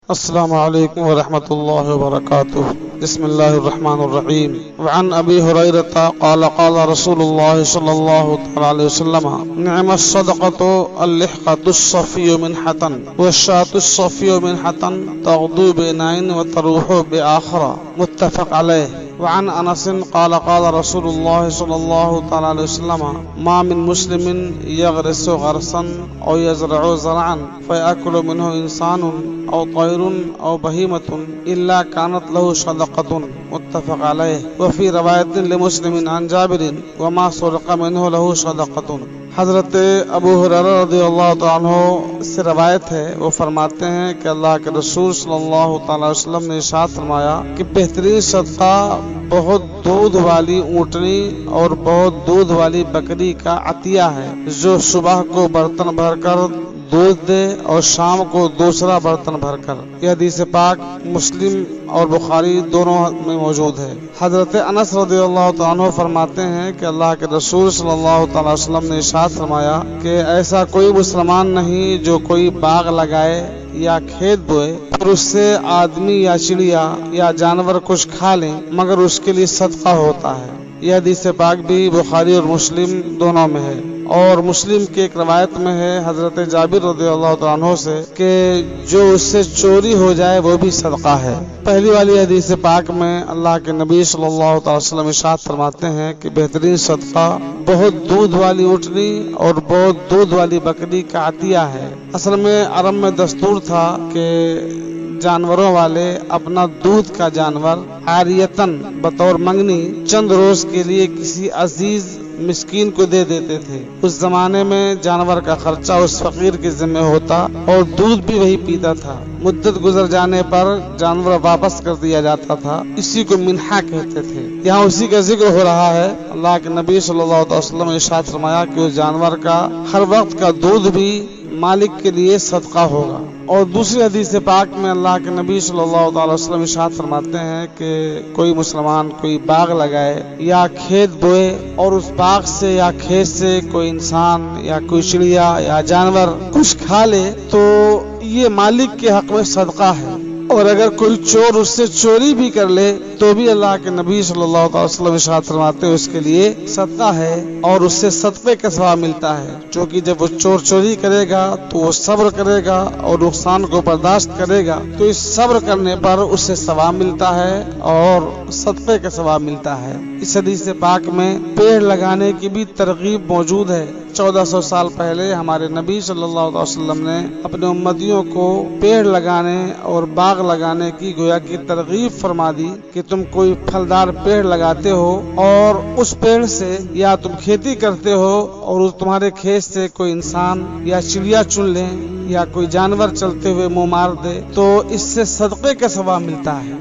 السلام علیکم ورحمۃ اللہ وبرکاتہ۔ بسم اللہ الرحمن الرحیم۔ وعن ابی ہریرہ قال قال رسول اللہ صلی اللہ علیہ وسلم نعم الصدقۃ اللحقۃ الصفی منحۃ والشاة الصفی منحۃ تغدو بنعین وتروح بآخرہ، متفق علیہ۔ وعن انس قال قال رسول اللہ صلی اللہ علیہ وسلم ما من مسلم یغرس غرسا او یزرع زرعا فیأکل منه انسان او طیر او بہیمۃ الا كانت له صدقۃ، متفق علیہ۔ وفی روایت لمسلم عن جابر وما سرق منه له صدقۃ۔ حضرت ابو ہریرہ رضی اللہ تعالیٰ عنہ سے روایت ہے، وہ فرماتے ہیں کہ اللہ کے رسول صلی اللہ تعالی وسلم نے ارشاد فرمایا کہ بہترین صدقہ بہت دودھ والی اونٹنی اور بہت دودھ والی بکری کا عطیہ ہے، جو صبح کو برتن بھر کر دودھ دے اور شام کو دوسرا برتن بھر کر۔ یہ حدیث پاک مسلم اور بخاری دونوں میں موجود ہے۔ حضرت انس رضی اللہ تعالیٰ عنہ فرماتے ہیں کہ اللہ کے رسول صلی اللہ تعالی وسلم نے ارشاد فرمایا کہ ایسا کوئی مسلمان نہیں جو کوئی باغ لگائے یا کھیت بوئے اور اس سے آدمی یا چڑیا یا جانور کچھ کھا لیں مگر اس کے لیے صدقہ ہوتا ہے۔ یہ حدیث پاک بھی بخاری اور مسلم دونوں میں ہے، اور مسلم کے ایک روایت میں ہے حضرت جابر رضی اللہ عنہ سے کہ جو اس سے چوری ہو جائے وہ بھی صدقہ ہے۔ پہلی والی حدیث پاک میں اللہ کے نبی صلی اللہ علیہ وسلم ارشاد فرماتے ہیں کہ بہترین صدقہ بہت دودھ والی اونٹنی اور بہت دودھ والی بکری کا عطیہ ہے۔ اصل میں عرب میں دستور تھا کہ جانوروں والے اپنا دودھ کا جانور عاریتاً بطور منگنی چند روز کے لیے کسی عزیز مسکین کو دے دیتے تھے۔ اس زمانے میں جانور کا خرچہ اس فقیر کے ذمہ ہوتا اور دودھ بھی وہی پیتا تھا۔ مدت گزر جانے پر جانور واپس کر دیا جاتا تھا، اسی کو منحہ کہتے تھے۔ یہاں اسی کا ذکر ہو رہا ہے۔ اللہ کے نبی صلی اللہ علیہ وسلم نے ارشاد فرمایا کہ اس جانور کا ہر وقت کا دودھ بھی مالک کے لیے صدقہ ہوگا۔ اور دوسری حدیث پاک میں اللہ کے نبی صلی اللہ علیہ وسلم ارشاد فرماتے ہیں کہ کوئی مسلمان کوئی باغ لگائے یا کھیت بوئے اور اس باغ سے یا کھیت سے کوئی انسان یا کوئی چڑیا یا جانور کچھ کھا لے تو یہ مالک کے حق میں صدقہ ہے، اور اگر کوئی چور اس سے چوری بھی کر لے تو بھی اللہ کے نبی صلی اللہ علیہ وسلم ارشاد فرماتے ہیں اس کے لیے صدقہ ہے اور اس سے صدقے کا ثواب ملتا ہے، کیونکہ جب وہ چور چوری کرے گا تو وہ صبر کرے گا اور نقصان کو برداشت کرے گا، تو اس صبر کرنے پر اس سے ثواب ملتا ہے اور صدقے کا ثواب ملتا ہے۔ اس حدیث پاک میں پیڑ لگانے کی بھی ترغیب موجود ہے۔ 1400 سال پہلے ہمارے نبی صلی اللہ علیہ وسلم نے اپنے امتیوں کو پیڑ لگانے اور باغ لگانے کی گویا کی ترغیب فرما دی کہ تم کوئی پھلدار پیڑ لگاتے ہو اور اس پیڑ سے یا تم کھیتی کرتے ہو اور تمہارے کھیت سے کوئی انسان یا چڑیا چن لیں یا کوئی جانور چلتے ہوئے منہ مار دے تو اس سے صدقے کا ثواب ملتا ہے۔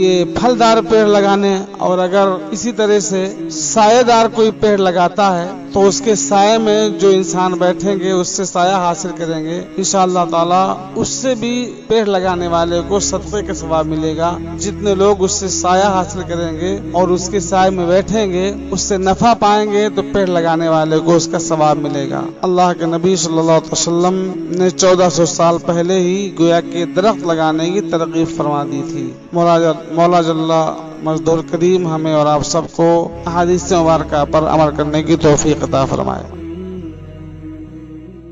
یہ پھلدار پیڑ لگانے، اور اگر اسی طرح سے سایہ دار کوئی پیڑ لگاتا ہے تو اس کے سائے میں جو انسان بیٹھیں گے اس سے سایہ حاصل کریں گے، انشاءاللہ تعالی اس سے بھی پیڑ لگانے والے کو صدقے کا ثواب ملے گا۔ جتنے لوگ اس سے سایہ حاصل کریں گے اور اس کے سائے میں بیٹھیں گے اس سے نفع پائیں گے تو پیڑ لگانے والے کو اس کا ثواب ملے گا۔ اللہ کے نبی صلی اللہ علیہ وسلم نے 1400 سال پہلے ہی گویا کہ درخت لگانے کی ترغیب فرما دی تھی۔ مولا جل مجدہ کریم ہمیں اور آپ سب کو احادیث مبارکہ پر عمل کرنے کی توفیق عطا فرمائے۔